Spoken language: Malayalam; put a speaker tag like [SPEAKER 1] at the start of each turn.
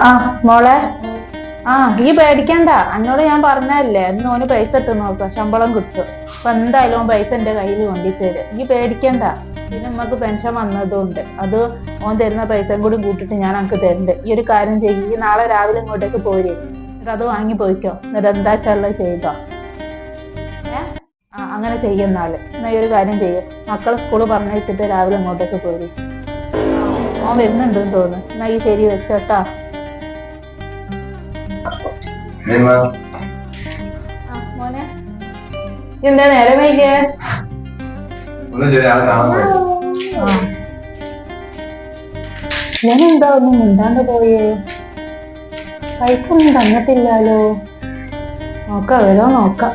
[SPEAKER 1] ആ മോളെ, ഈ പേടിക്കണ്ട. എന്നോട് ഞാൻ പറഞ്ഞല്ലേ എന്ന് ഓന് പൈസ ഇട്ട് നോക്കാം, ശമ്പളം കിട്ടും. അപ്പൊ എന്തായാലും ഓൻ പൈസ എന്റെ കയ്യിൽ കൊണ്ടിത്തരും. ഈ പേടിക്കണ്ട. പിന്നെ നമ്മക്ക് പെൻഷൻ വന്നതുകൊണ്ട് അത് ഓൻ തരുന്ന പൈസയും കൂടി കൂട്ടിട്ട് ഞാൻ എനിക്ക് തരുന്നുണ്ട്. ഈ ഒരു കാര്യം ചെയ്യും, ഈ നാളെ രാവിലെ ഇങ്ങോട്ടേക്ക് പോരെ, എന്നിട്ട് അത് വാങ്ങി പോയിക്കോ. എന്നിട്ട് എന്താ വെച്ചാൽ ചെയ്തോ. അങ്ങനെ ചെയ്യുന്നാല് എന്നാ ഈ ഒരു കാര്യം ചെയ്യും. മക്കളെ സ്കൂള് പറഞ്ഞയച്ചിട്ട് രാവിലെ ഇങ്ങോട്ടേക്ക് പോരി. ഓൻ വരുന്നുണ്ടെന്ന് തോന്നുന്നു. എന്നാ ഈ ശരി വെച്ചോട്ടാ. മോനെ എന്താ നേരം വൈകിയേ? ഞാനെന്താ ഒന്നും മിണ്ടാണ്ട് പോയേ? പൈസൊന്നും തന്നിട്ടില്ലാലോ. നോക്കാം, വരോ നോക്കാം.